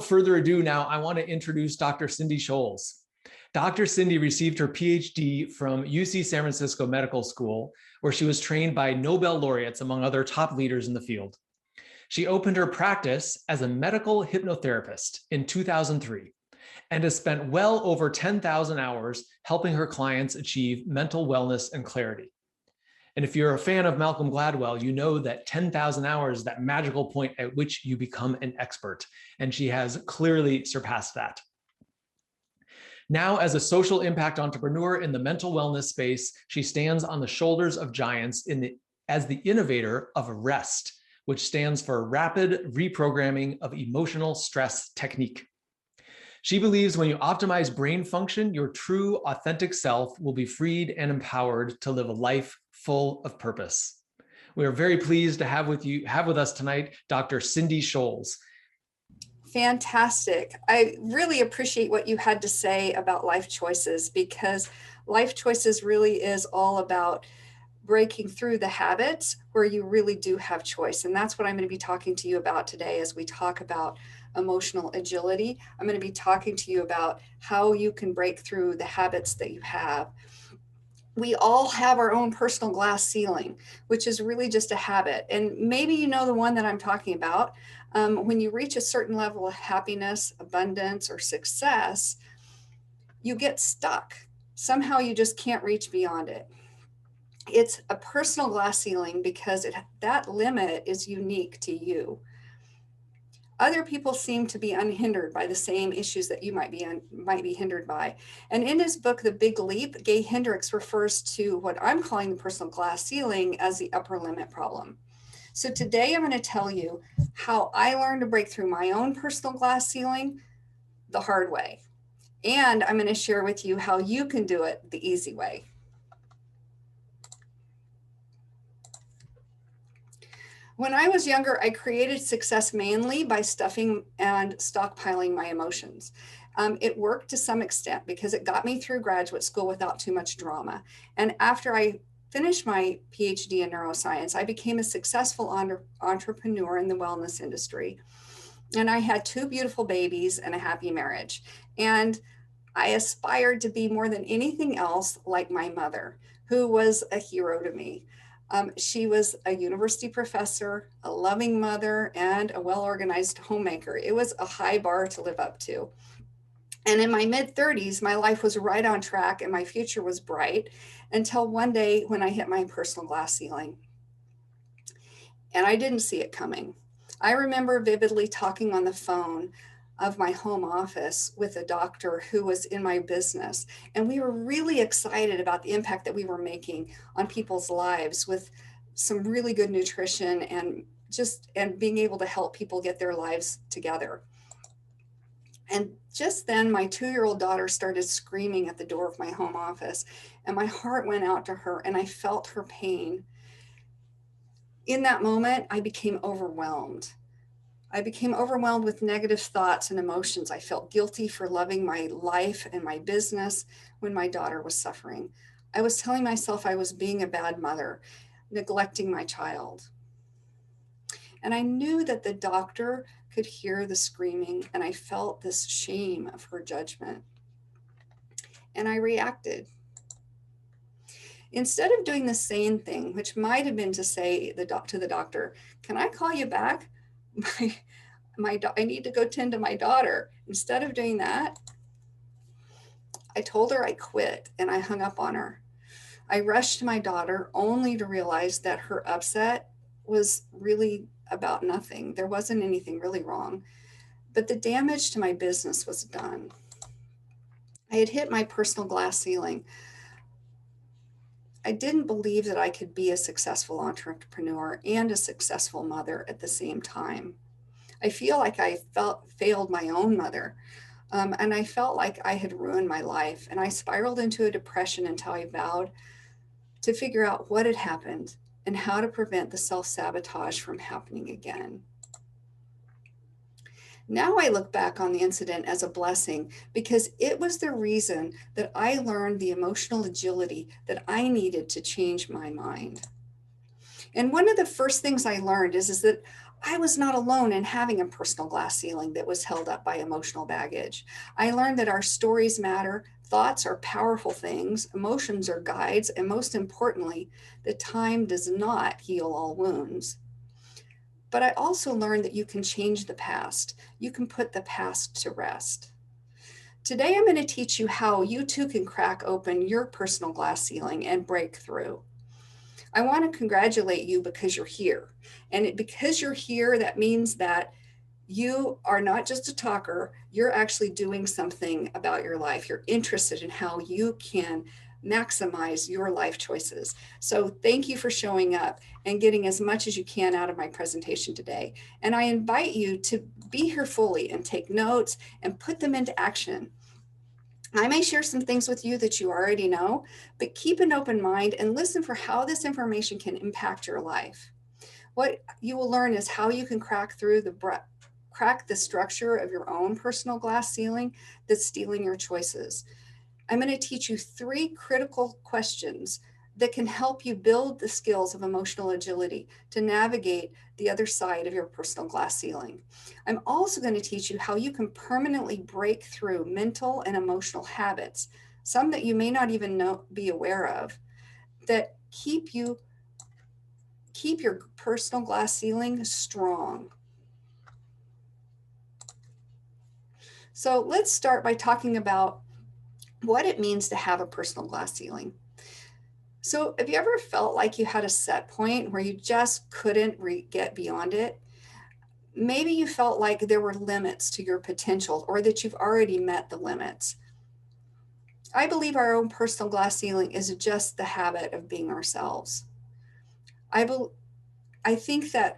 further ado now, I want to introduce Dr. Cindy Sholes. Dr. Cindy received her PhD from UC San Francisco Medical School, where she was trained by Nobel laureates, among other top leaders in the field. She opened her practice as a medical hypnotherapist in 2003 and has spent well over 10,000 hours helping her clients achieve mental wellness and clarity. And if you're a fan of Malcolm Gladwell, you know that 10,000 hours is that magical point at which you become an expert. And she has clearly surpassed that. Now, as a social impact entrepreneur in the mental wellness space, she stands on the shoulders of giants as the innovator of REST, which stands for Rapid Reprogramming of Emotional Stress Technique. She believes when you optimize brain function, your true, authentic self will be freed and empowered to live a life full of purpose. We are very pleased to have with us tonight, Dr. Cindy Sholes. Fantastic. I really appreciate what you had to say about life choices, because life choices really is all about breaking through the habits where you really do have choice. And that's what I'm going to be talking to you about today as we talk about emotional agility. I'm going to be talking to you about how you can break through the habits that you have. We all have our own personal glass ceiling, which is really just a habit. And maybe you know the one that I'm talking about. When you reach a certain level of happiness, abundance, or success, you get stuck. Somehow you just can't reach beyond it. It's a personal glass ceiling because that limit is unique to you. Other people seem to be unhindered by the same issues that you might be hindered by. And in his book, The Big Leap, Gay Hendricks refers to what I'm calling the personal glass ceiling as the upper limit problem. So today I'm going to tell you how I learned to break through my own personal glass ceiling the hard way. And I'm going to share with you how you can do it the easy way. When I was younger, I created success mainly by stuffing and stockpiling my emotions. It worked to some extent because it got me through graduate school without too much drama. And after I finished my PhD in neuroscience, I became a successful entrepreneur in the wellness industry. And I had 2 beautiful babies and a happy marriage. And I aspired to be more than anything else like my mother, who was a hero to me. She was a university professor, a loving mother, and a well-organized homemaker. It was a high bar to live up to. And in my mid-30s, my life was right on track and my future was bright until one day when I hit my personal glass ceiling. And I didn't see it coming. I remember vividly talking on the phone of my home office with a doctor who was in my business. And we were really excited about the impact that we were making on people's lives with some really good nutrition and being able to help people get their lives together. And just then my 2-year-old daughter started screaming at the door of my home office, and my heart went out to her and I felt her pain. In that moment, I became overwhelmed. I became overwhelmed with negative thoughts and emotions. I felt guilty for loving my life and my business when my daughter was suffering. I was telling myself I was being a bad mother, neglecting my child. And I knew that the doctor could hear the screaming, and I felt this shame of her judgment. And I reacted. Instead of doing the same thing, which might have been to say to the doctor, "Can I call you back? I need to go tend to my daughter." Instead of doing that, I told her I quit and I hung up on her. I rushed to my daughter only to realize that her upset was really about nothing. There wasn't anything really wrong, but the damage to my business was done. I had hit my personal glass ceiling. I didn't believe that I could be a successful entrepreneur and a successful mother at the same time. I feel like I failed my own mother, and I felt like I had ruined my life. And I spiraled into a depression until I vowed to figure out what had happened and how to prevent the self-sabotage from happening again. Now I look back on the incident as a blessing because it was the reason that I learned the emotional agility that I needed to change my mind. And one of the first things I learned is that I was not alone in having a personal glass ceiling that was held up by emotional baggage. I learned that our stories matter, thoughts are powerful things, emotions are guides, and most importantly, that time does not heal all wounds. But I also learned that you can change the past. You can put the past to rest. Today, I'm going to teach you how you too can crack open your personal glass ceiling and break through. I want to congratulate you because you're here. And because you're here, that means that you are not just a talker, you're actually doing something about your life. You're interested in how you can maximize your life choices. So thank you for showing up and getting as much as you can out of my presentation today. And I invite you to be here fully and take notes and put them into action. I may share some things with you that you already know, but keep an open mind and listen for how this information can impact your life. What you will learn is how you can crack the structure of your own personal glass ceiling that's stealing your choices. I'm going to teach you 3 critical questions that can help you build the skills of emotional agility to navigate the other side of your personal glass ceiling. I'm also going to teach you how you can permanently break through mental and emotional habits, some that you may not even be aware of, that keep your personal glass ceiling strong. So let's start by talking about what it means to have a personal glass ceiling. So have you ever felt like you had a set point where you just couldn't get beyond it? Maybe you felt like there were limits to your potential or that you've already met the limits. I believe our own personal glass ceiling is just the habit of being ourselves. I think that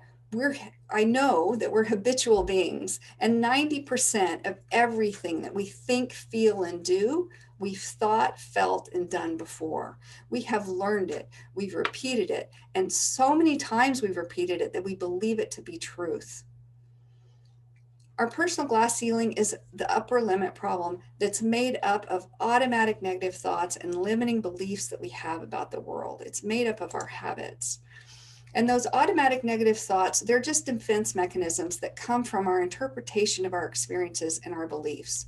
I know that we're habitual beings, and 90% of everything that we think, feel, and do, we've thought, felt, and done before. We have learned it, we've repeated it, and so many times we've repeated it that we believe it to be truth. Our personal glass ceiling is the upper limit problem that's made up of automatic negative thoughts and limiting beliefs that we have about the world. It's made up of our habits. And those automatic negative thoughts, they're just defense mechanisms that come from our interpretation of our experiences and our beliefs.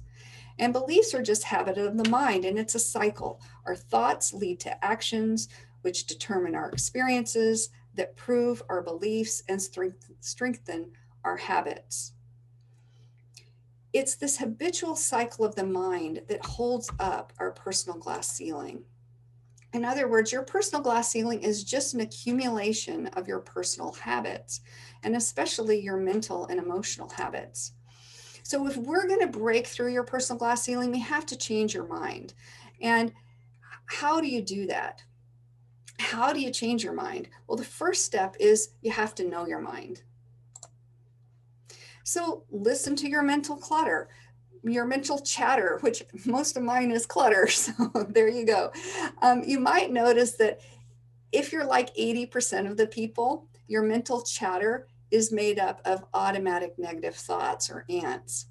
And beliefs are just habit of the mind, and it's a cycle. Our thoughts lead to actions, which determine our experiences, that prove our beliefs and strengthen our habits. It's this habitual cycle of the mind that holds up our personal glass ceiling. In other words, your personal glass ceiling is just an accumulation of your personal habits, and especially your mental and emotional habits. So if we're going to break through your personal glass ceiling, we have to change your mind. And how do you do that? How do you change your mind? Well, the first step is you have to know your mind. So listen to your mental clutter, your mental chatter, which most of mine is clutter. So there you go. You might notice that if you're like 80% of the people, your mental chatter is made up of automatic negative thoughts or ants.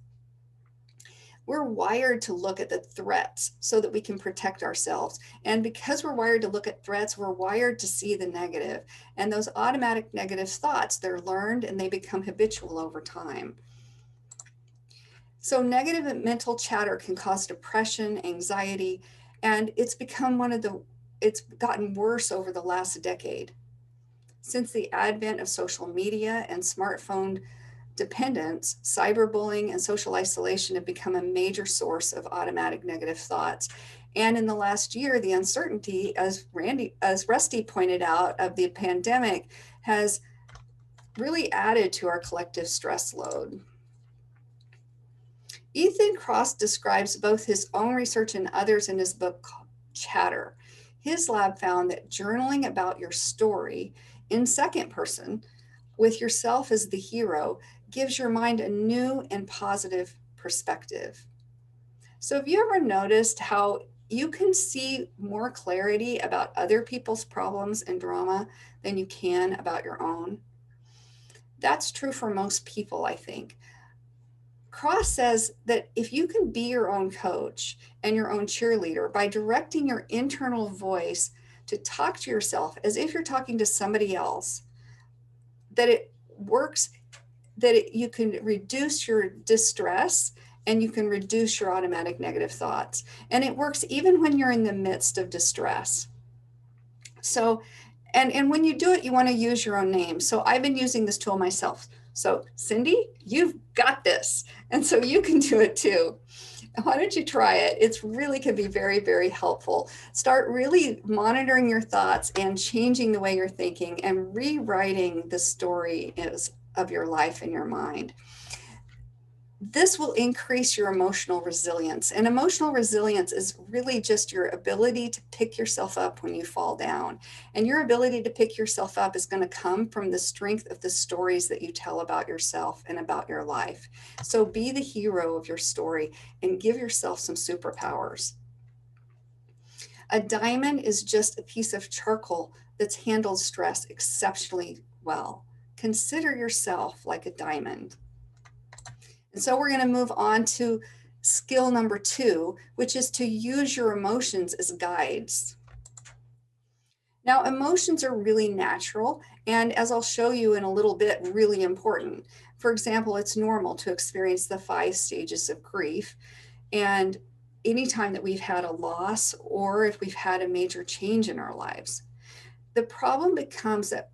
We're wired to look at the threats so that we can protect ourselves. And because we're wired to look at threats, we're wired to see the negative. And those automatic negative thoughts, they're learned and they become habitual over time. So negative mental chatter can cause depression, anxiety, and it's gotten worse over the last decade. Since the advent of social media and smartphone dependence, cyberbullying and social isolation have become a major source of automatic negative thoughts. And in the last year, the uncertainty, as Rusty pointed out, of the pandemic has really added to our collective stress load. Ethan Kross describes both his own research and others in his book Chatter. His lab found that journaling about your story in second person with yourself as the hero gives your mind a new and positive perspective. So have you ever noticed how you can see more clarity about other people's problems and drama than you can about your own? That's true for most people, I think. Cross says that if you can be your own coach and your own cheerleader by directing your internal voice to talk to yourself as if you're talking to somebody else, that it works you can reduce your distress and you can reduce your automatic negative thoughts. And it works even when you're in the midst of distress. So, and when you do it, you want to use your own name. So I've been using this tool myself. So Cindy, you've got this. And so you can do it too. Why don't you try it? It's really can be very, very helpful. Start really monitoring your thoughts and changing the way you're thinking and rewriting the story of your life in your mind. This will increase your emotional resilience. And emotional resilience is really just your ability to pick yourself up when you fall down. And your ability to pick yourself up is going to come from the strength of the stories that you tell about yourself and about your life. So be the hero of your story and give yourself some superpowers. A diamond is just a piece of charcoal that's handled stress exceptionally well. Consider yourself like a diamond. And so we're going to move on to skill number 2, which is to use your emotions as guides. Now, emotions are really natural, and as I'll show you in a little bit, really important. For example, it's normal to experience the 5 stages of grief. And anytime that we've had a loss or if we've had a major change in our lives, the problem becomes that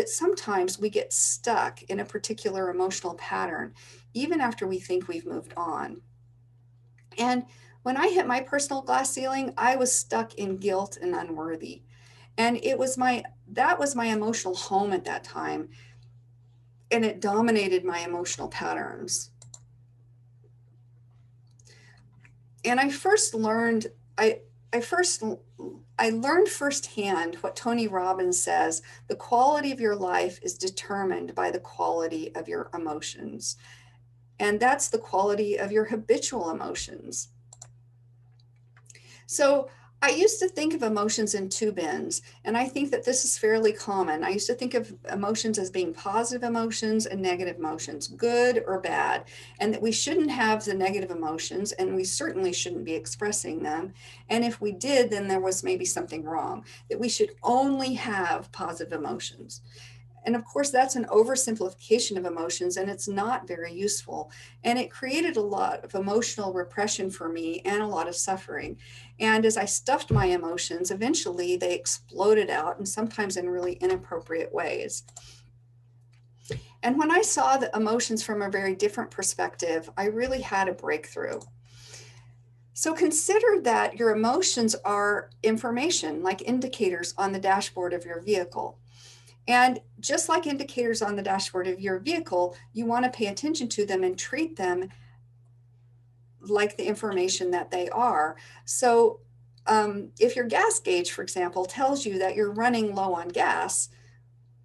sometimes we get stuck in a particular emotional pattern, even after we think we've moved on. And when I hit my personal glass ceiling, I was stuck in guilt and unworthy. And that was my emotional home at that time. And it dominated my emotional patterns. And I learned firsthand what Tony Robbins says: the quality of your life is determined by the quality of your emotions. And that's the quality of your habitual emotions. So I used to think of emotions in 2 bins, and I think that this is fairly common. I used to think of emotions as being positive emotions and negative emotions, good or bad, and that we shouldn't have the negative emotions, and we certainly shouldn't be expressing them. And if we did, then there was maybe something wrong, that we should only have positive emotions. And of course, that's an oversimplification of emotions, and it's not very useful. And it created a lot of emotional repression for me and a lot of suffering. And as I stuffed my emotions, eventually they exploded out, and sometimes in really inappropriate ways. And when I saw the emotions from a very different perspective, I really had a breakthrough. So consider that your emotions are information, like indicators on the dashboard of your vehicle. And just like indicators on the dashboard of your vehicle, you want to pay attention to them and treat them like the information that they are. So if your gas gauge, for example, tells you that you're running low on gas,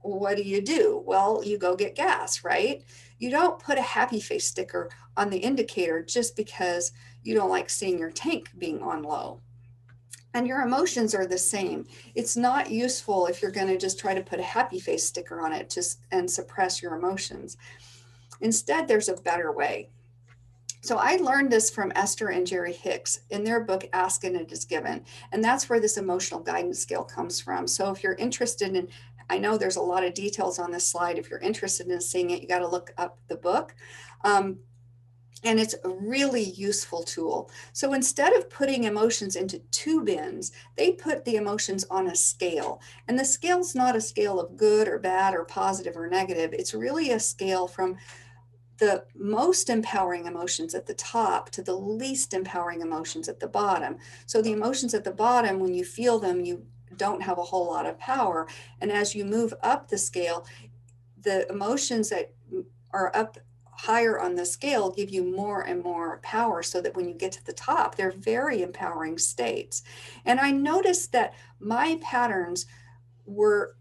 what do? Well, you go get gas, right? You don't put a happy face sticker on the indicator just because you don't like seeing your tank being on low. And your emotions are the same. It's not useful if you're going to just try to put a happy face sticker on it and suppress your emotions. Instead, there's a better way. So I learned this from Esther and Jerry Hicks in their book, Ask and It Is Given. And that's where this emotional guidance scale comes from. So if you're interested in, I know there's a lot of details on this slide. If you're interested in seeing it, you got to look up the book. And it's a really useful tool. So instead of putting emotions into 2 bins, they put the emotions on a scale. And the scale's not a scale of good or bad or positive or negative. It's really a scale from the most empowering emotions at the top to the least empowering emotions at the bottom. So the emotions at the bottom, when you feel them, you don't have a whole lot of power. And as you move up the scale, the emotions that are up higher on the scale give you more and more power, so that when you get to the top, they're very empowering states. And I noticed that my patterns were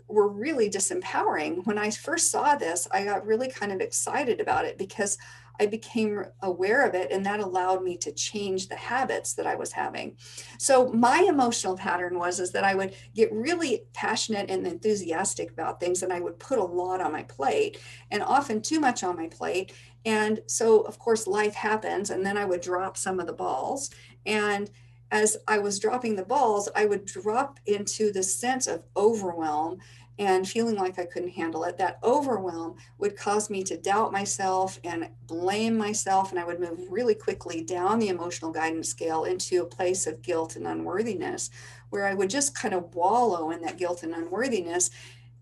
really disempowering. When I first saw this, I got really kind of excited about it because I became aware of it, and that allowed me to change the habits that I was having. So my emotional pattern is that I would get really passionate and enthusiastic about things, and I would put a lot on my plate, and often too much on my plate. And so, of course, life happens, and then I would drop some of the balls. And as I was dropping the balls, I would drop into this sense of overwhelm and feeling like I couldn't handle it. That overwhelm would cause me to doubt myself and blame myself. And I would move really quickly down the emotional guidance scale into a place of guilt and unworthiness, where I would just kind of wallow in that guilt and unworthiness.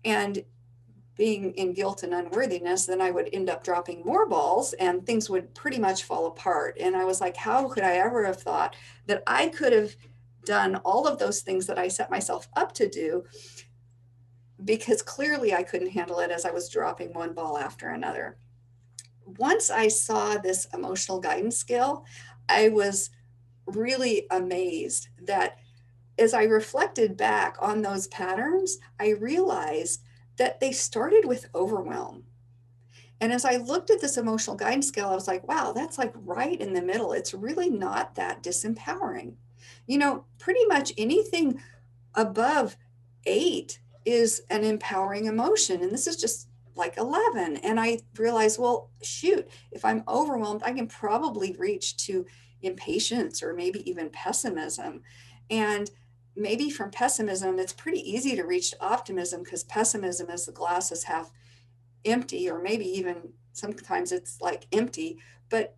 And being in guilt and unworthiness, then I would end up dropping more balls and things would pretty much fall apart. And I was like, how could I ever have thought that I could have done all of those things that I set myself up to do? Because clearly I couldn't handle it as I was dropping one ball after another. Once I saw this emotional guidance scale, I was really amazed that as I reflected back on those patterns, I realized that they started with overwhelm. And as I looked at this emotional guidance scale, I was like, wow, that's like right in the middle. It's really not that disempowering. You know, pretty much anything above 8 is an empowering emotion. And this is just like 11. And I realized, well, shoot, if I'm overwhelmed, I can probably reach to impatience or maybe even pessimism. And maybe from pessimism, it's pretty easy to reach to optimism, because pessimism is the glass is half empty, or maybe even sometimes it's like empty, but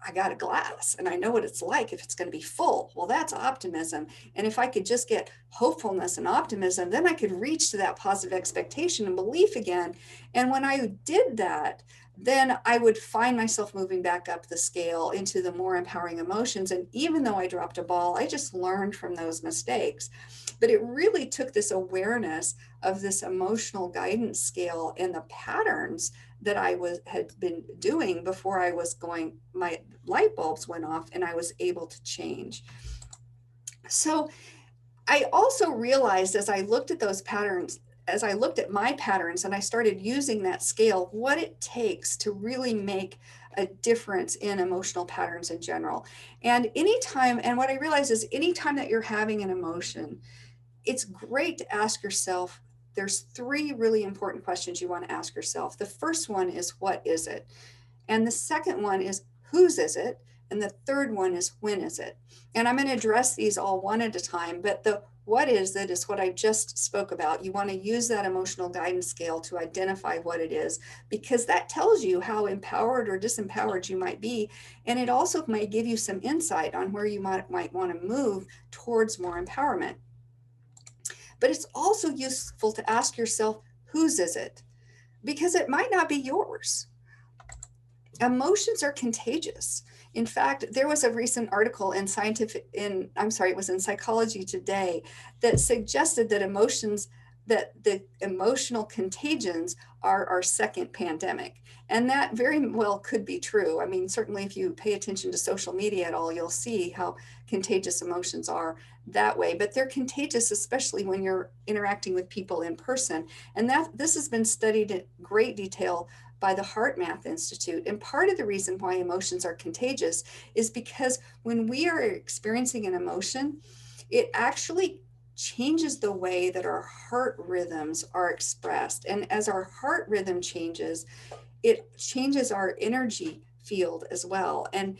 I got a glass and I know what it's like if it's going to be full. Well, that's optimism. And if I could just get hopefulness and optimism, then I could reach to that positive expectation and belief again. And when I did that, then I would find myself moving back up the scale into the more empowering emotions. And even though I dropped a ball, I just learned from those mistakes. But it really took this awareness of this emotional guidance scale and the patterns that I had been doing before I was going, my light bulbs went off and I was able to change. So I also realized as I looked at those patterns, as I looked at my patterns and I started using that scale, what it takes to really make a difference in emotional patterns in general. And anytime, and what I realized is anytime that you're having an emotion, it's great to ask yourself, there's 3 really important questions you want to ask yourself. The first one is, what is it? And the second one is, whose is it? And the third one is, when is it? And I'm going to address these all one at a time, but the what is it is what I just spoke about. You want to use that emotional guidance scale to identify what it is, because that tells you how empowered or disempowered you might be. And it also might give you some insight on where you might want to move towards more empowerment. But it's also useful to ask yourself, whose is it? Because it might not be yours. Emotions are contagious. In fact, there was a recent article in it was in Psychology Today, that suggested that the emotional contagions are our second pandemic. And that very well could be true. I mean, certainly if you pay attention to social media at all, you'll see how contagious emotions are that way. But they're contagious, especially when you're interacting with people in person. And this has been studied in great detail by the Heart Math Institute. And part of the reason why emotions are contagious is because when we are experiencing an emotion, it actually changes the way that our heart rhythms are expressed. And as our heart rhythm changes, it changes our energy field as well. And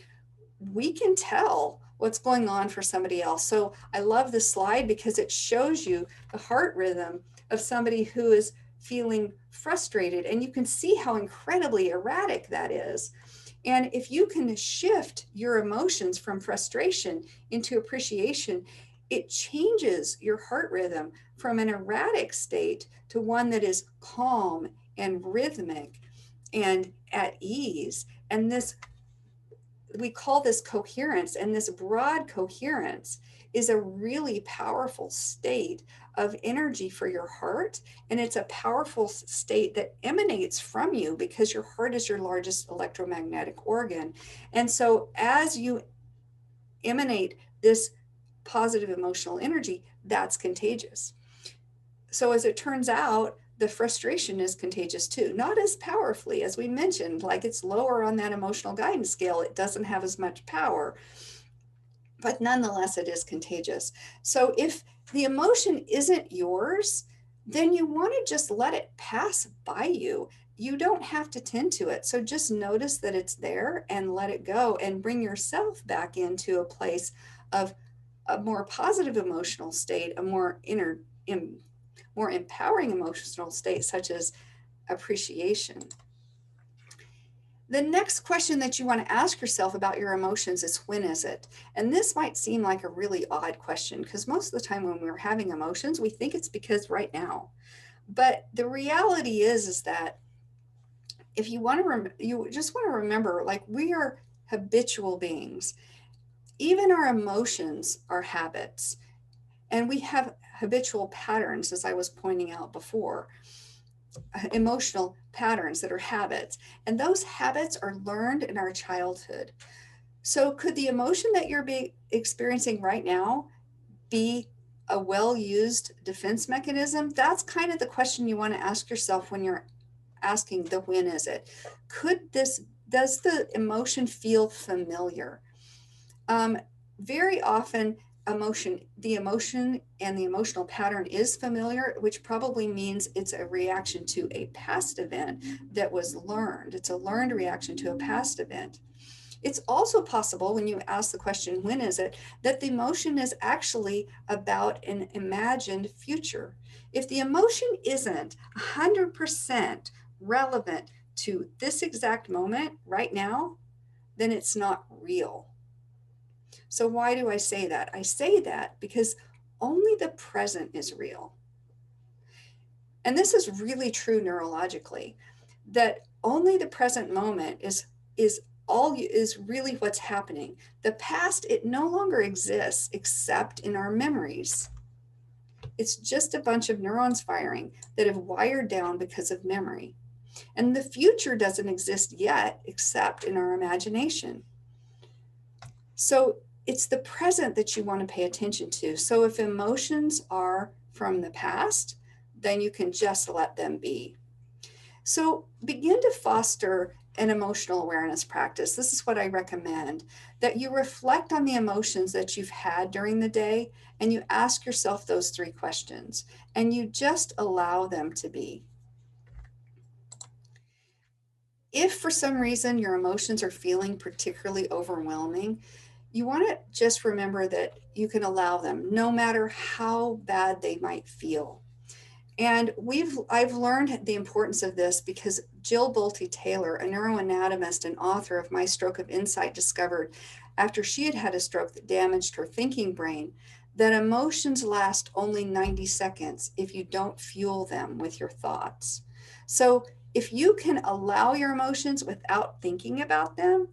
we can tell what's going on for somebody else. So I love this slide because it shows you the heart rhythm of somebody who is feeling frustrated, and you can see how incredibly erratic that is. And if you can shift your emotions from frustration into appreciation, it changes your heart rhythm from an erratic state to one that is calm and rhythmic and at ease. And this, we call this coherence, and this broad coherence is a really powerful state of energy for your heart. And it's a powerful state that emanates from you because your heart is your largest electromagnetic organ. And so as you emanate this positive emotional energy, that's contagious. So as it turns out, the frustration is contagious too, not as powerfully as we mentioned, like it's lower on that emotional guidance scale. It doesn't have as much power, but nonetheless, it is contagious. So if the emotion isn't yours, then you want to just let it pass by you. You don't have to tend to it. So just notice that it's there and let it go, and bring yourself back into a place of a more positive emotional state, a more more empowering emotional states such as appreciation. The next question that you want to ask yourself about your emotions is, when is it? And this might seem like a really odd question because most of the time when we're having emotions, we think it's because right now. But the reality is that if you want to, you just want to remember, like, we are habitual beings. Even our emotions are habits, and we have habitual patterns, as I was pointing out before. Emotional patterns that are habits, and those habits are learned in our childhood. So could the emotion that you're experiencing right now be a well-used defense mechanism? That's kind of the question you want to ask yourself when you're asking the when is it. Does the emotion feel familiar? Very often the emotion and the emotional pattern is familiar, which probably means it's a reaction to a past event that was learned. It's a learned reaction to a past event. It's also possible, when you ask the question, when is it, that the emotion is actually about an imagined future. If the emotion isn't 100% relevant to this exact moment right now, then it's not real. So why do I say that? I say that because only the present is real. And this is really true neurologically, that only the present moment is really what's happening. The past, it no longer exists except in our memories. It's just a bunch of neurons firing that have wired down because of memory. And the future doesn't exist yet except in our imagination. So it's the present that you want to pay attention to. So if emotions are from the past, then you can just let them be. So begin to foster an emotional awareness practice. This is what I recommend, that you reflect on the emotions that you've had during the day and you ask yourself those 3 questions and you just allow them to be. If for some reason your emotions are feeling particularly overwhelming, you want to just remember that you can allow them no matter how bad they might feel. And I've learned the importance of this because Jill Bolte Taylor, a neuroanatomist and author of My Stroke of Insight, discovered after she had had a stroke that damaged her thinking brain that emotions last only 90 seconds if you don't fuel them with your thoughts. So if you can allow your emotions without thinking about them,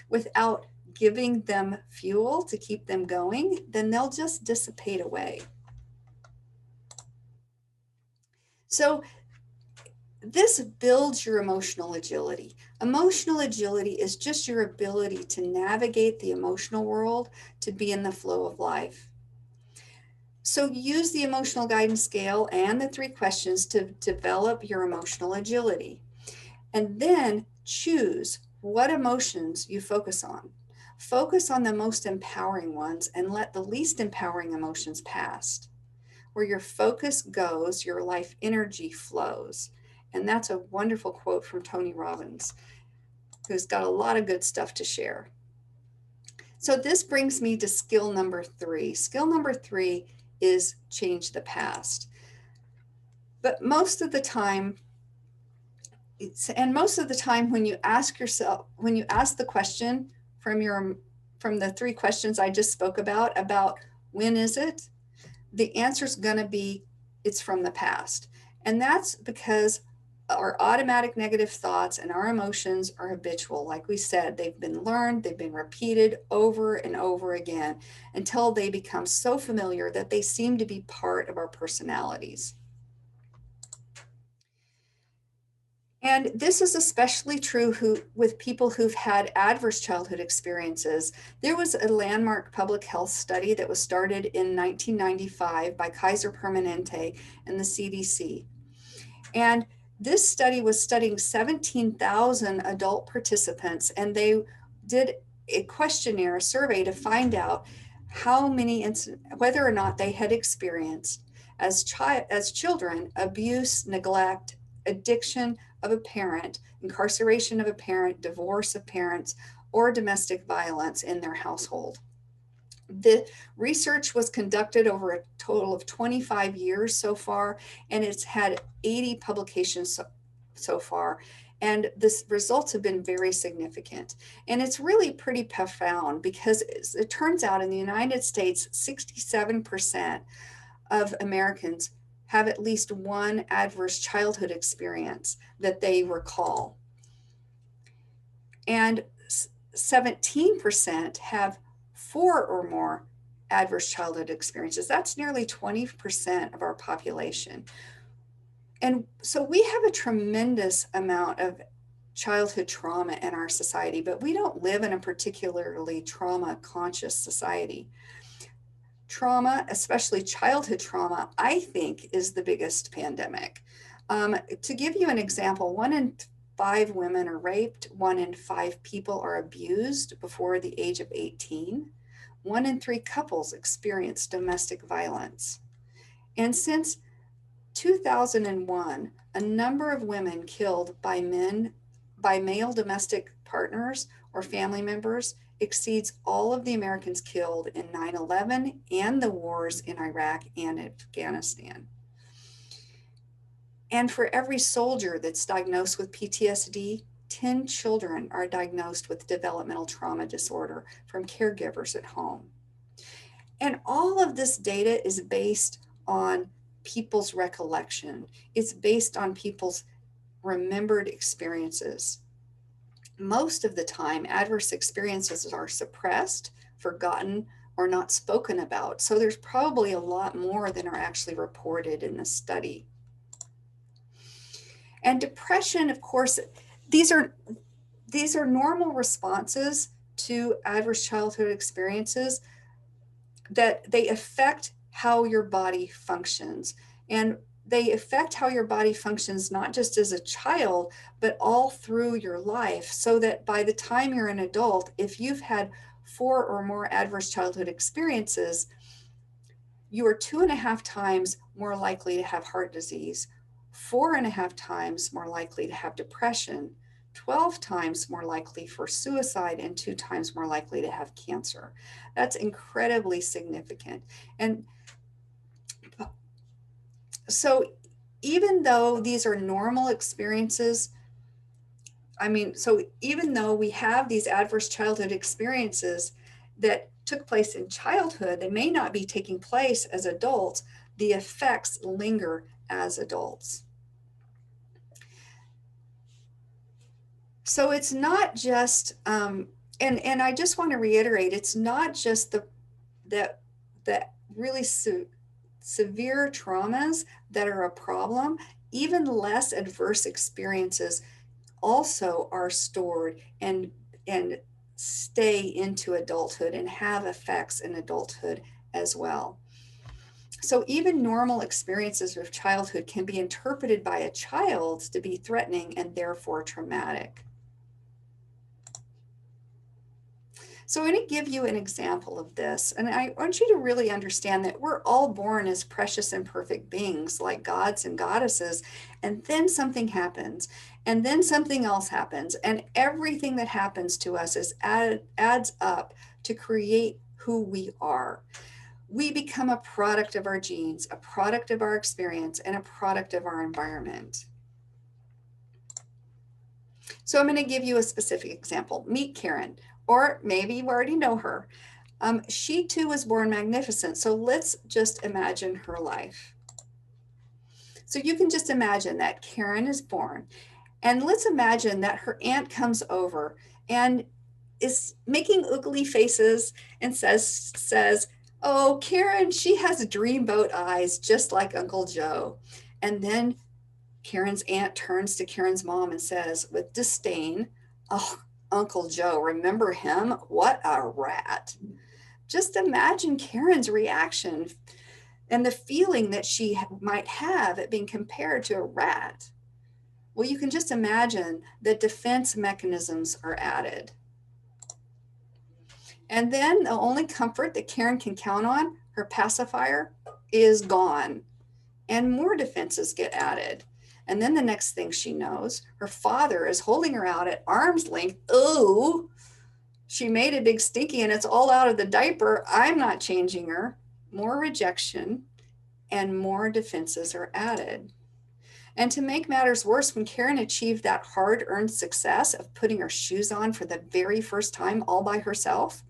without giving them fuel to keep them going, then they'll just dissipate away. So this builds your emotional agility. Emotional agility is just your ability to navigate the emotional world, to be in the flow of life. So use the emotional guidance scale and the 3 questions to develop your emotional agility. And then choose what emotions you focus on. Focus on the most empowering ones and let the least empowering emotions pass. Where your focus goes, your life energy flows. And that's a wonderful quote from Tony Robbins, who's got a lot of good stuff to share. So this brings me to skill number 3. Skill number 3 is change the past. But most of the time when you ask the question from the 3 questions I just spoke about when is it, the answer is going to be it's from the past. And that's because our automatic negative thoughts and our emotions are habitual. Like we said, they've been learned, they've been repeated over and over again until they become so familiar that they seem to be part of our personalities. And this is especially true with people who've had adverse childhood experiences. There was a landmark public health study that was started in 1995 by Kaiser Permanente and the CDC. And this study was studying 17,000 adult participants, and they did a questionnaire, a survey to find out whether or not they had experienced as children abuse, neglect, addiction of a parent, incarceration of a parent, divorce of parents, or domestic violence in their household. The research was conducted over a total of 25 years so far, and it's had 80 publications so far. And the results have been very significant. And it's really pretty profound because it turns out in the United States, 67% of Americans have at least one adverse childhood experience that they recall. And 17% have 4 or more adverse childhood experiences. That's nearly 20% of our population. And so we have a tremendous amount of childhood trauma in our society, but we don't live in a particularly trauma conscious society. Trauma, especially childhood trauma, I think is the biggest pandemic. To give you an example, 1 in 5 women are raped, 1 in 5 people are abused before the age of 18. 1 in 3 couples experience domestic violence. And since 2001, a number of women killed by male domestic partners or family members exceeds all of the Americans killed in 9/11 and the wars in Iraq and Afghanistan. And for every soldier that's diagnosed with PTSD, 10 children are diagnosed with developmental trauma disorder from caregivers at home. And all of this data is based on people's recollection. It's based on people's remembered experiences. Most of the time, adverse experiences are suppressed, forgotten, or not spoken about. So there's probably a lot more than are actually reported in the study. And depression, of course, these are normal responses to adverse childhood experiences that they affect how your body functions. And they affect how your body functions not just as a child, but all through your life, so that by the time you're an adult, if you've had 4 or more adverse childhood experiences, you are 2.5 times more likely to have heart disease, 4.5 times more likely to have depression, 12 times more likely for suicide, and 2 times more likely to have cancer. That's incredibly significant. And so even though these are normal experiences, so even though we have these adverse childhood experiences that took place in childhood, they may not be taking place as adults. The effects linger as adults. So it's not just, and I just want to reiterate, it's not just the really severe traumas that are a problem. Even less adverse experiences also are stored and stay into adulthood and have effects in adulthood as well. So even normal experiences of childhood can be interpreted by a child to be threatening and therefore traumatic. So I'm going to give you an example of this. And I want you to really understand that we're all born as precious and perfect beings, like gods and goddesses. And then something happens. And then something else happens. And everything that happens to us adds up to create who we are. We become a product of our genes, a product of our experience, and a product of our environment. So I'm going to give you a specific example. Meet Karen. Or maybe you already know her. She too was born magnificent. So let's just imagine her life. So you can just imagine that Karen is born. And let's imagine that her aunt comes over and is making ugly faces and says, "Oh, Karen, she has dreamboat eyes, just like Uncle Joe." And then Karen's aunt turns to Karen's mom and says with disdain, "Oh, Uncle Joe, remember him? What a rat." Just imagine Karen's reaction and the feeling that she might have at being compared to a rat. Well, you can just imagine that defense mechanisms are added. And then the only comfort that Karen can count on, her pacifier, is gone. And more defenses get added. And then the next thing she knows, her father is holding her out at arm's length. "Ooh, She made a big stinky and it's all out of the diaper. I'm not changing her. More rejection and more defenses are added. And to make matters worse, when Karen achieved that hard-earned success of putting her shoes on for the very first time all by herself,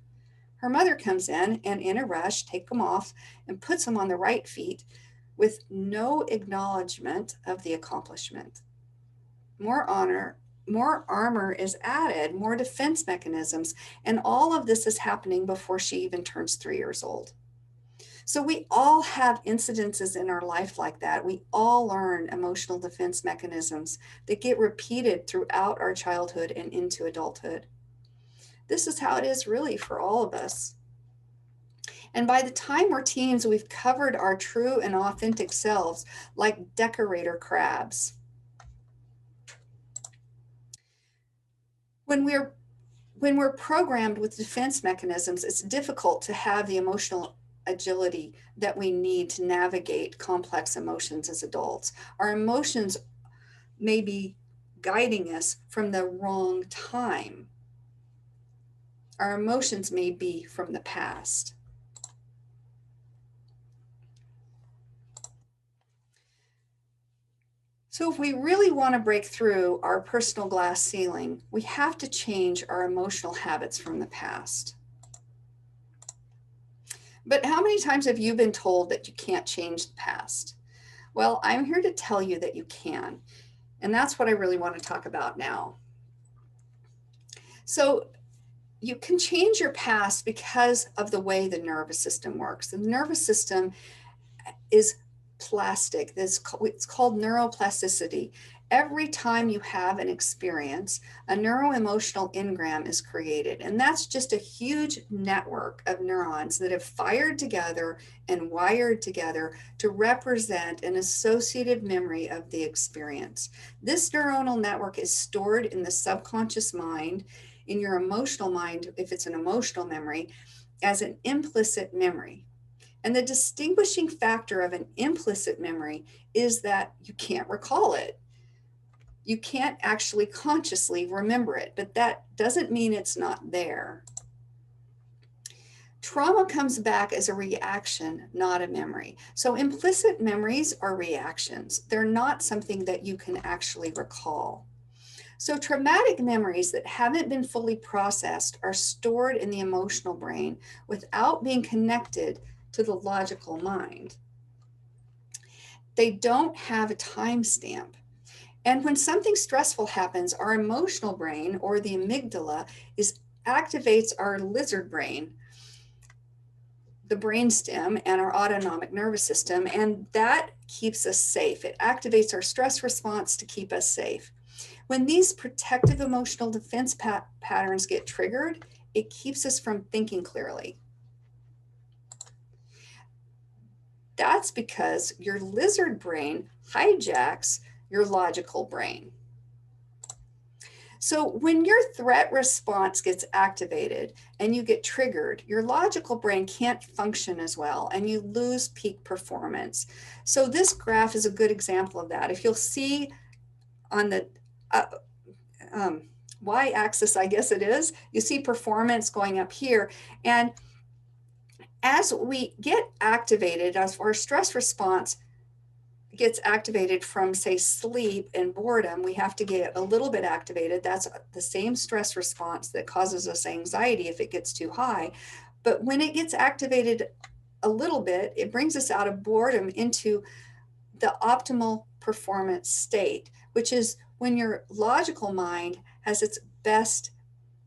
her mother comes in a rush, takes them off and puts them on the right feet with no acknowledgement of the accomplishment. More honor, more armor is added, more defense mechanisms, and all of this is happening before she even turns 3 years old. So we all have incidences in our life like that. We all learn emotional defense mechanisms that get repeated throughout our childhood and into adulthood. This is how it is really for all of us. And by the time we're teens, we've covered our true and authentic selves like decorator crabs. When we're programmed with defense mechanisms, it's difficult to have the emotional agility that we need to navigate complex emotions as adults. Our emotions may be guiding us from the wrong time. Our emotions may be from the past. So if we really want to break through our personal glass ceiling, we have to change our emotional habits from the past. But how many times have you been told that you can't change the past? Well, I'm here to tell you that you can. And that's what I really want to talk about now. So you can change your past because of the way the nervous system works. The nervous system is plastic. It's called neuroplasticity. Every time you have an experience, a neuroemotional engram is created. And that's just a huge network of neurons that have fired together and wired together to represent an associative memory of the experience. This neuronal network is stored in the subconscious mind, in your emotional mind, if it's an emotional memory, as an implicit memory. And the distinguishing factor of an implicit memory is that you can't recall it. You can't actually consciously remember it, but that doesn't mean it's not there. Trauma comes back as a reaction, not a memory. So implicit memories are reactions. They're not something that you can actually recall. So traumatic memories that haven't been fully processed are stored in the emotional brain without being connected to the logical mind. They don't have a timestamp. And when something stressful happens, our emotional brain, or the amygdala, activates our lizard brain, the brainstem, and our autonomic nervous system, and that keeps us safe. It activates our stress response to keep us safe. When these protective emotional defense patterns get triggered, it keeps us from thinking clearly. That's because your lizard brain hijacks your logical brain. So when your threat response gets activated and you get triggered, your logical brain can't function as well and you lose peak performance. So this graph is a good example of that. If you'll see on the y-axis, I guess it is, you see performance going up here. And as we get activated, as our stress response gets activated from, say, sleep and boredom, we have to get a little bit activated. That's the same stress response that causes us anxiety if it gets too high. But when it gets activated a little bit, it brings us out of boredom into the optimal performance state, which is when your logical mind has its best,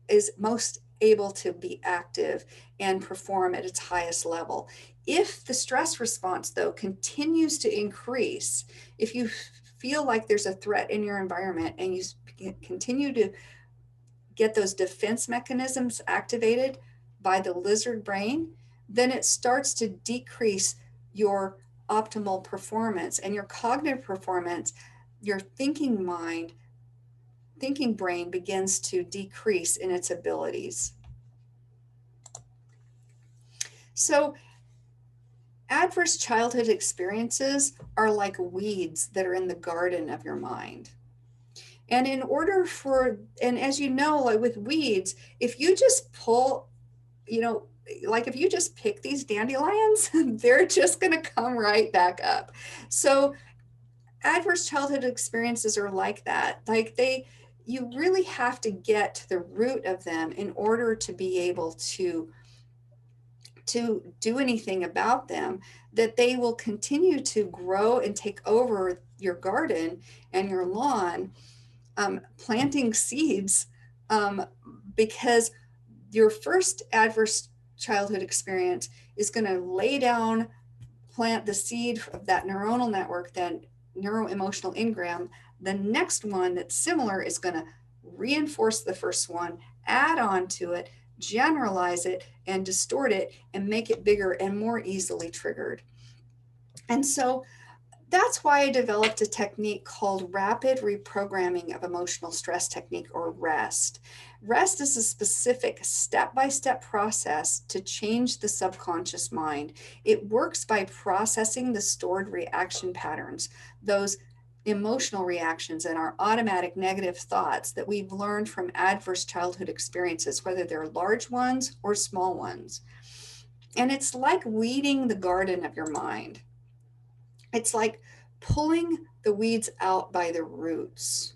is most able to be active and perform at its highest level. If the stress response, though, continues to increase, if you feel like there's a threat in your environment and you continue to get those defense mechanisms activated by the lizard brain, then it starts to decrease your optimal performance and your cognitive performance. Your thinking brain begins to decrease in its abilities. So adverse childhood experiences are like weeds that are in the garden of your mind. And in order for, and as you know, like with weeds, if you just pull, you know, like if you just pick these dandelions, they're just going to come right back up. So adverse childhood experiences are like that. Like you really have to get to the root of them in order to be able to do anything about them, that they will continue to grow and take over your garden and your lawn, planting seeds, because your first adverse childhood experience is going to lay down, plant the seed of that neuronal network, that neuroemotional engram. The next one that's similar is going to reinforce the first one, add on to it, generalize it, and distort it, and make it bigger and more easily triggered. And so that's why I developed a technique called rapid reprogramming of emotional stress technique, or REST. REST is a specific step-by-step process to change the subconscious mind. It works by processing the stored reaction patterns, those emotional reactions and our automatic negative thoughts that we've learned from adverse childhood experiences, whether they're large ones or small ones. And it's like weeding the garden of your mind. It's like pulling the weeds out by the roots.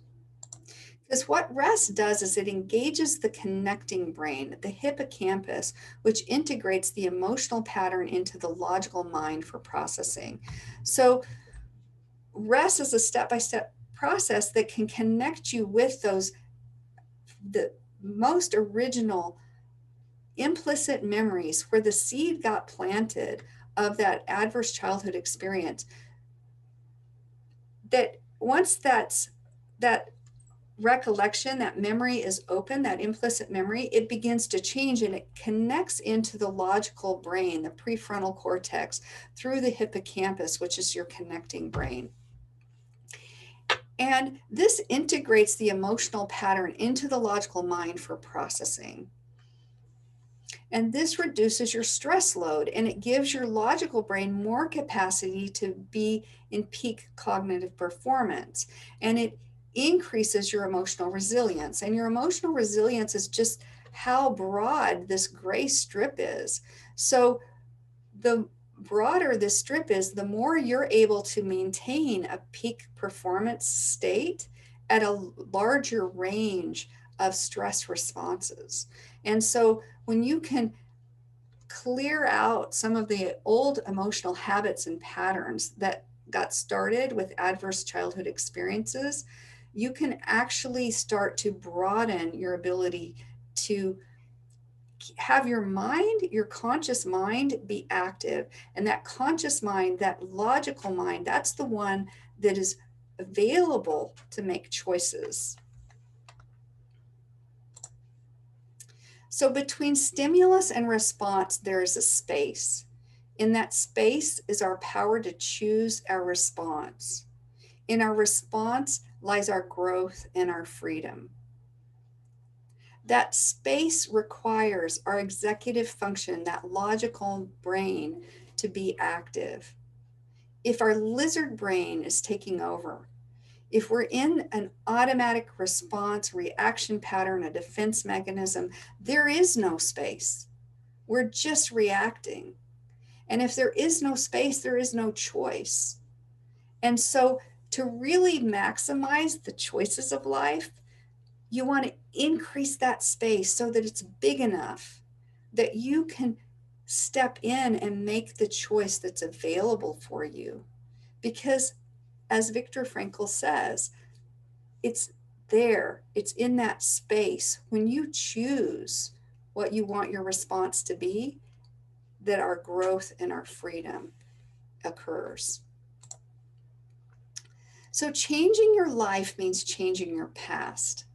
Because what rest does is it engages the connecting brain, the hippocampus, which integrates the emotional pattern into the logical mind for processing. So rest is a step-by-step process that can connect you with the most original implicit memories where the seed got planted of that adverse childhood experience. That once that recollection, that memory is open, that implicit memory, it begins to change and it connects into the logical brain, the prefrontal cortex, through the hippocampus, which is your connecting brain. And this integrates the emotional pattern into the logical mind for processing. And this reduces your stress load, and it gives your logical brain more capacity to be in peak cognitive performance. And it increases your emotional resilience. And your emotional resilience is just how broad this gray strip is. So the broader this strip is, the more you're able to maintain a peak performance state at a larger range of stress responses. And so when you can clear out some of the old emotional habits and patterns that got started with adverse childhood experiences, you can actually start to broaden your ability to have your mind, your conscious mind, be active. And that conscious mind, that logical mind, that's the one that is available to make choices. So between stimulus and response, there is a space. In that space is our power to choose our response. In our response lies our growth and our freedom. That space requires our executive function, that logical brain, to be active. If our lizard brain is taking over, if we're in an automatic response, reaction pattern, a defense mechanism, there is no space. We're just reacting. And if there is no space, there is no choice. And so to really maximize the choices of life, you want to increase that space so that it's big enough that you can step in and make the choice that's available for you. Because as Viktor Frankl says, it's there, it's in that space. When you choose what you want your response to be, that our growth and our freedom occurs. So changing your life means changing your past.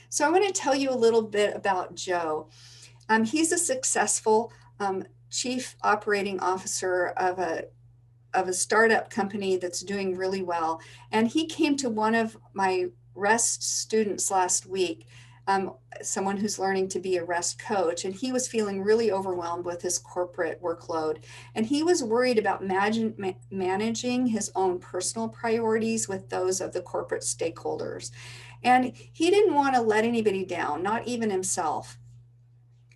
So I want to tell you a little bit about Joe. He's a successful chief operating officer of a startup company that's doing really well. And he came to one of my REST students last week, someone who's learning to be a REST coach, and he was feeling really overwhelmed with his corporate workload. And he was worried about managing his own personal priorities with those of the corporate stakeholders. And he didn't want to let anybody down, not even himself.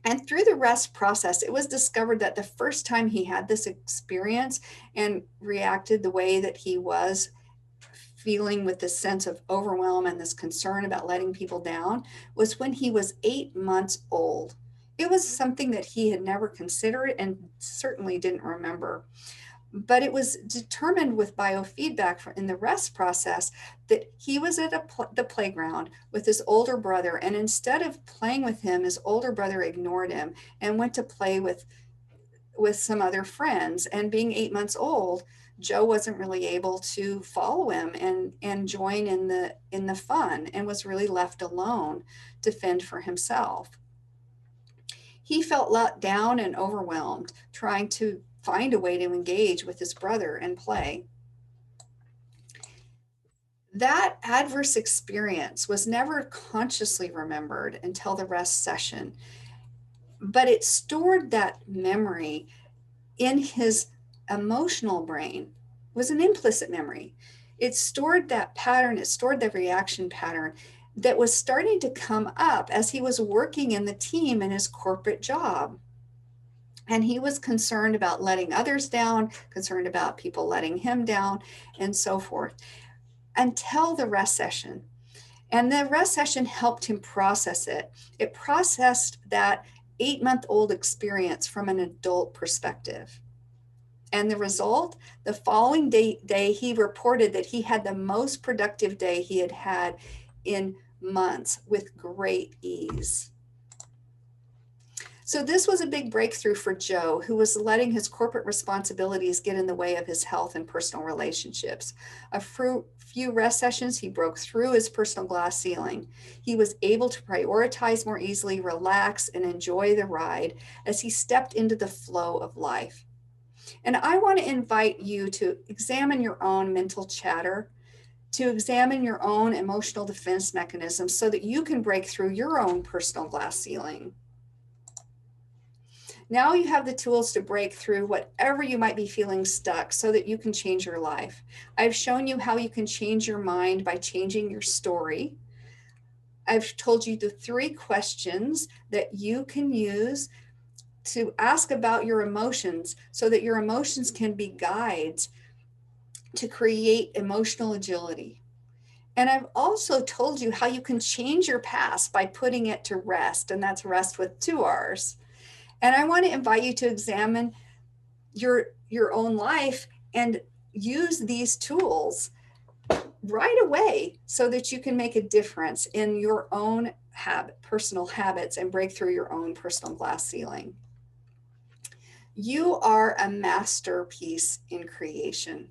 And through the rest process, it was discovered that the first time he had this experience and reacted the way that he was feeling, with this sense of overwhelm and this concern about letting people down, was when he was 8 months old. It was something that he had never considered and certainly didn't remember. But it was determined with biofeedback in the rest process that he was at the playground with his older brother, and instead of playing with him, his older brother ignored him and went to play with some other friends. And being 8 months old, Joe wasn't really able to follow him and join in the fun, and was really left alone to fend for himself. He felt let down and overwhelmed, trying to find a way to engage with his brother and play. That adverse experience was never consciously remembered until the rest session, but it stored that memory in his emotional brain. It was an implicit memory. It stored that pattern, it stored the reaction pattern that was starting to come up as he was working in the team in his corporate job. And he was concerned about letting others down, concerned about people letting him down, and so forth, until the rest session. And the rest session helped him process it. It processed that 8-month-old experience from an adult perspective. And the result, the following day, he reported that he had the most productive day he had had in months with great ease. So this was a big breakthrough for Joe, who was letting his corporate responsibilities get in the way of his health and personal relationships. A few rest sessions, he broke through his personal glass ceiling. He was able to prioritize more easily, relax, and enjoy the ride as he stepped into the flow of life. And I want to invite you to examine your own mental chatter, to examine your own emotional defense mechanisms so that you can break through your own personal glass ceiling. Now you have the tools to break through whatever you might be feeling stuck so that you can change your life. I've shown you how you can change your mind by changing your story. I've told you the 3 questions that you can use to ask about your emotions so that your emotions can be guides to create emotional agility. And I've also told you how you can change your past by putting it to rest, and that's rest with 2 R's. And I want to invite you to examine your own life and use these tools right away so that you can make a difference in your own personal habits and break through your own personal glass ceiling. You are a masterpiece in creation.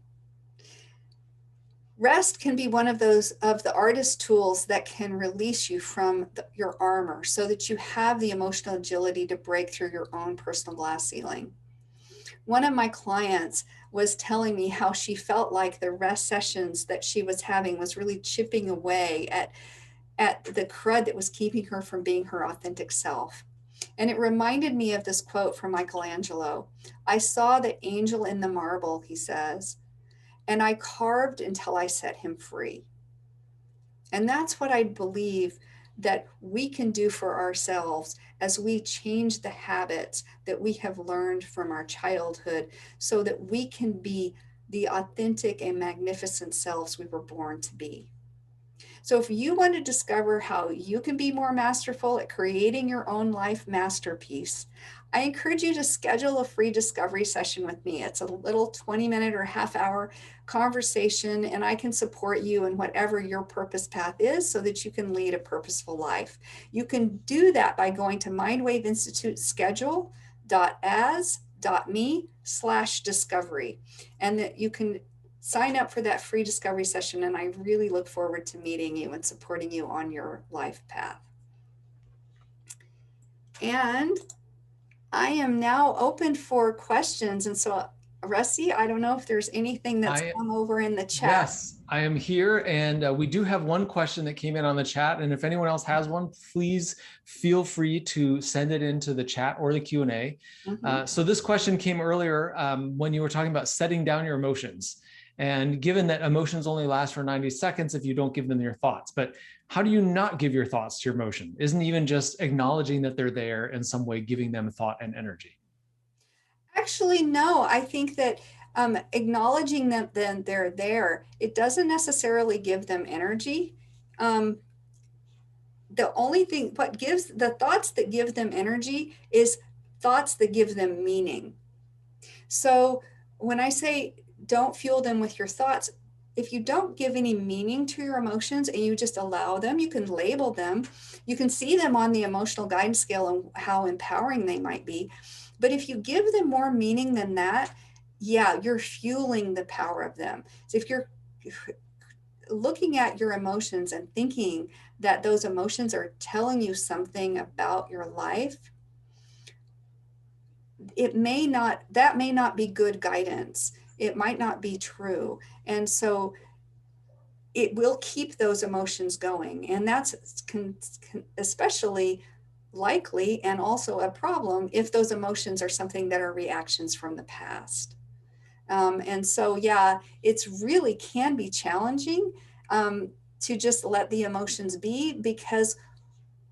Rest can be one of the artist tools that can release you from your armor so that you have the emotional agility to break through your own personal glass ceiling. One of my clients was telling me how she felt like the rest sessions that she was having was really chipping away at the crud that was keeping her from being her authentic self. And it reminded me of this quote from Michelangelo. "I saw the angel in the marble," he says, "and I carved until I set him free." And that's what I believe that we can do for ourselves as we change the habits that we have learned from our childhood so that we can be the authentic and magnificent selves we were born to be. So if you want to discover how you can be more masterful at creating your own life masterpiece, I encourage you to schedule a free discovery session with me. It's a little 20-minute or half-hour conversation, and I can support you in whatever your purpose path is so that you can lead a purposeful life. You can do that by going to mindwaveinstituteschedule.as.me/discovery, and that you can sign up for that free discovery session, and I really look forward to meeting you and supporting you on your life path. And I am now open for questions. And so, Rusty, I don't know if there's anything that's come over in the chat. Yes, I am here. And we do have one question that came in on the chat. And if anyone else has one, please feel free to send it into the chat or the Q&A. So this question came earlier when you were talking about setting down your emotions. And given that emotions only last for 90 seconds if you don't give them your thoughts, but how do you not give your thoughts to your emotion? Isn't even just acknowledging that they're there in some way giving them thought and energy? Actually, no. I think that acknowledging that then they're there, it doesn't necessarily give them energy. Um, the only thing, what gives the thoughts that give them energy is thoughts that give them meaning. So when I say don't fuel them with your thoughts, if you don't give any meaning to your emotions and you just allow them, you can label them, you can see them on the emotional guidance scale and how empowering they might be. But if you give them more meaning than that, yeah, you're fueling the power of them. So if you're looking at your emotions and thinking that those emotions are telling you something about your life, it may not, that may not be good guidance. It might not be true. And so it will keep those emotions going. And that's especially likely and also a problem if those emotions are something that are reactions from the past. And so, yeah, it's really can be challenging to just let the emotions be, because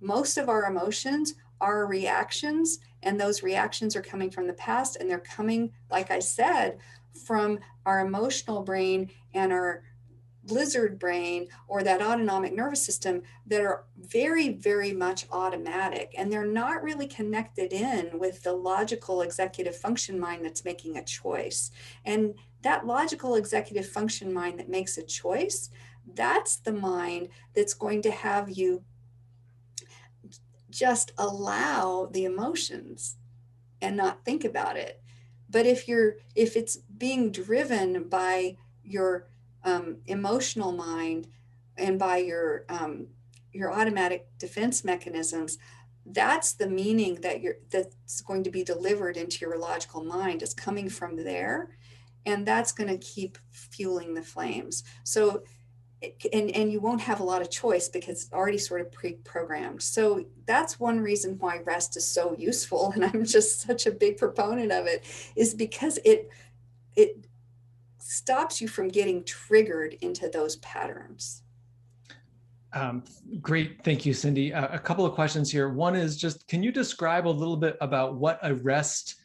most of our emotions are reactions, and those reactions are coming from the past, and they're coming, like I said, from our emotional brain and our lizard brain or that autonomic nervous system that are very, very much automatic, and they're not really connected in with the logical executive function mind that's making a choice. And that logical executive function mind that makes a choice, that's the mind that's going to have you just allow the emotions and not think about it. But if it's being driven by your emotional mind and by your automatic defense mechanisms, that's the meaning that's going to be delivered into your logical mind, is coming from there, and that's going to keep fueling the flames. So and you won't have a lot of choice because it's already sort of pre-programmed. So that's one reason why rest is so useful, and I'm just such a big proponent of it, is because it stops you from getting triggered into those patterns. Um, Great. Thank you, Cindy. A couple of questions here. One is just, can you describe a little bit about what a rest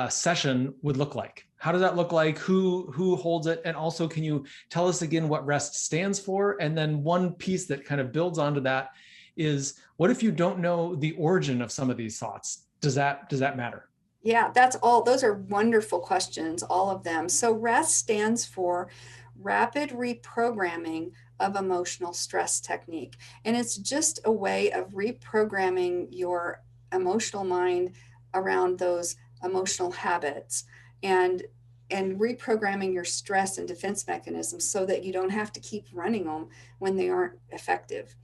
session would look like? How does that look like? Who holds it? And also, can you tell us again what REST stands for? And then one piece that kind of builds onto that is, what if you don't know the origin of some of these thoughts? Does that matter? Yeah, that's all. Those are wonderful questions, all of them. So REST stands for Rapid Reprogramming of Emotional Stress Technique. And it's just a way of reprogramming your emotional mind around those emotional habits, and reprogramming your stress and defense mechanisms so that you don't have to keep running them when they aren't effective.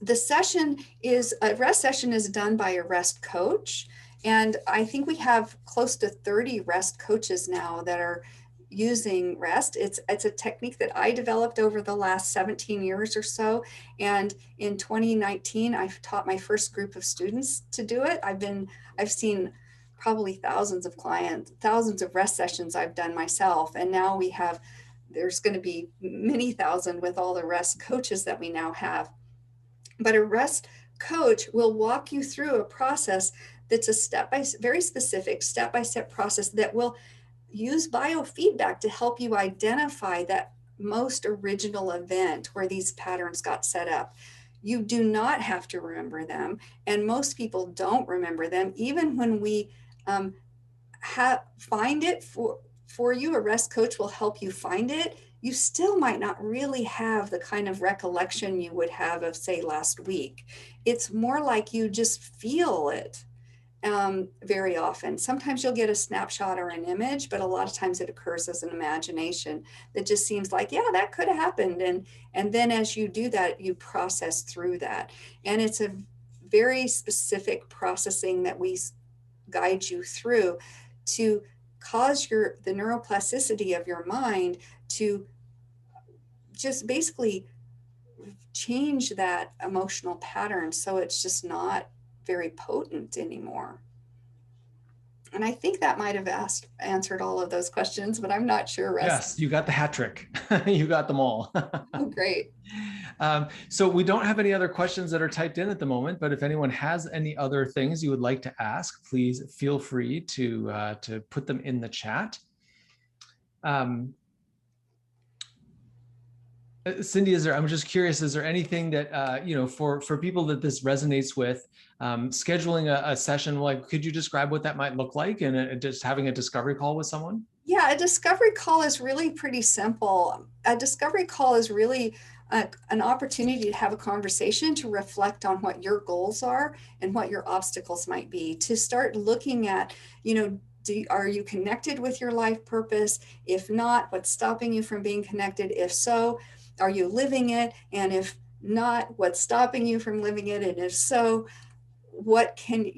The session is a rest session is done by a rest coach. And I think we have close to 30 rest coaches now that are using rest. It's a technique that I developed over the last 17 years or so. And in 2019, I taught my first group of students to do it. I've seen probably thousands of clients, thousands of rest sessions I've done myself. And now there's going to be many thousand with all the rest coaches that we now have. But a rest coach will walk you through a process that's very specific step-by-step process that will use biofeedback to help you identify that most original event where these patterns got set up. You do not have to remember them, and most people don't remember them. Even when we find it for you, a rest coach will help you find it. You still might not really have the kind of recollection you would have of, say, last week. It's more like you just feel it very often. Sometimes you'll get a snapshot or an image, but a lot of times it occurs as an imagination that just seems like, yeah, that could have happened. And then as you do that, you process through that. And it's a very specific processing that we guide you through to cause the neuroplasticity of your mind to just basically change that emotional pattern so it's just not very potent anymore. And I think that might have answered all of those questions, but I'm not sure, Russ. Yes, you got the hat trick. You got them all. Oh, great. So we don't have any other questions that are typed in at the moment, but if anyone has any other things you would like to ask, please feel free to put them in the chat. Cindy, I'm just curious, is there anything that, for people that this resonates with, scheduling a session, like, could you describe what that might look like, and just having a discovery call with someone? Yeah, a discovery call is really pretty simple. A discovery call is really an opportunity to have a conversation, to reflect on what your goals are and what your obstacles might be, to start looking at, are you connected with your life purpose? If not, what's stopping you from being connected? If so, are you living it? And if not, what's stopping you from living it? And if so, what can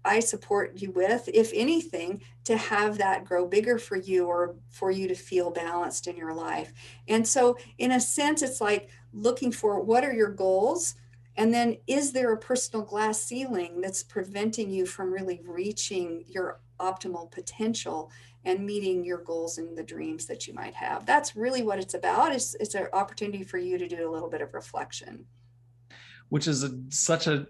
I support you with, if anything, to have that grow bigger for you, or for you to feel balanced in your life? And so, in a sense, it's like looking for, what are your goals? And then, is there a personal glass ceiling that's preventing you from really reaching your optimal potential and meeting your goals and the dreams that you might have? That's really what it's about. It's an opportunity for you to do a little bit of reflection. Which is such a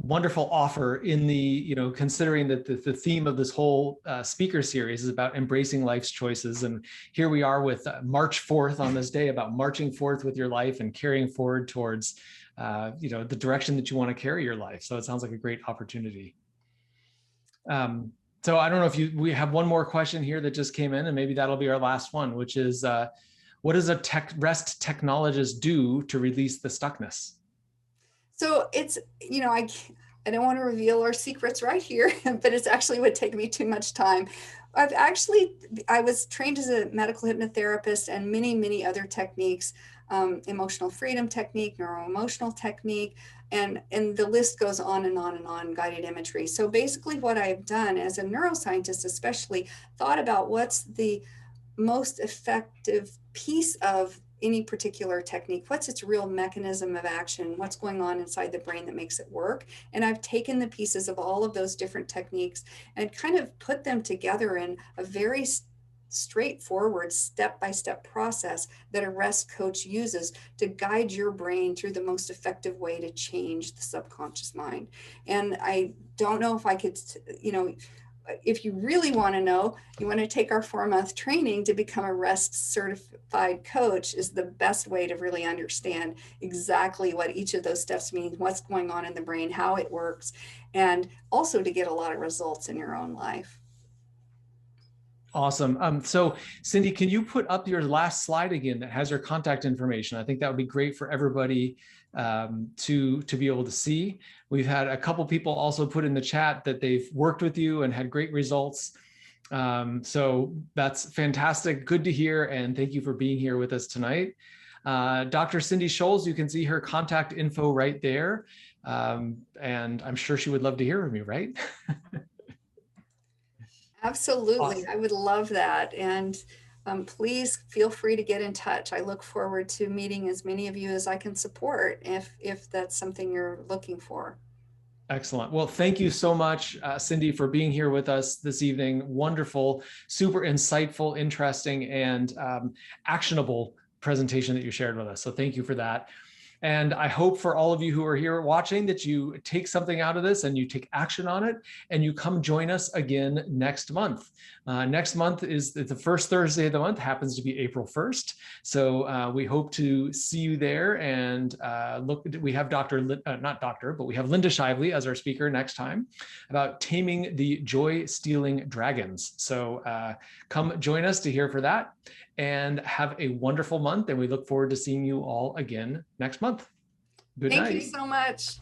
wonderful offer in the, considering that the theme of this whole speaker series is about embracing life's choices. And here we are with March 4th on this day, about marching forth with your life and carrying forward towards, the direction that you want to carry your life. So it sounds like a great opportunity. So I don't know if we have one more question here that just came in, and maybe that'll be our last one, which is, what does a rest technologist do to release the stuckness? So it's, I don't want to reveal our secrets right here, but it's actually would take me too much time. I was trained as a medical hypnotherapist and many, many other techniques, emotional freedom technique, neuroemotional technique, and the list goes on and on and on, guided imagery. So basically what I've done as a neuroscientist, especially, thought about what's the most effective piece of any particular technique, what's its real mechanism of action, what's going on inside the brain that makes it work. And I've taken the pieces of all of those different techniques and kind of put them together in a very straightforward step-by-step process that a rest coach uses to guide your brain through the most effective way to change the subconscious mind. And I don't know if I could, if you really want to know, you want to take our 4-month training to become a rest certified coach, is the best way to really understand exactly what each of those steps means, what's going on in the brain, how it works, and also to get a lot of results in your own life. Awesome. So Cindy, can you put up your last slide again that has your contact information? I think that would be great for everybody to be able to see. We've had a couple people also put in the chat that they've worked with you and had great results. So that's fantastic. Good to hear. And thank you for being here with us tonight. Dr. Cindy Sholes, you can see her contact info right there. And I'm sure she would love to hear from you, right? Absolutely. Awesome. I would love that. And please feel free to get in touch. I look forward to meeting as many of you as I can support, if that's something you're looking for. Excellent. Well, thank you so much, Cindy, for being here with us this evening. Wonderful, super insightful, interesting, and actionable presentation that you shared with us. So thank you for that. And I hope for all of you who are here watching that you take something out of this and you take action on it, and you come join us again next month. Next month is the first Thursday of the month, happens to be April 1st. So we hope to see you there. And we have we have Linda Shively as our speaker next time about taming the joy-stealing dragons. So come join us to hear for that. And have a wonderful month. And we look forward to seeing you all again next month. Good night. Thank you so much.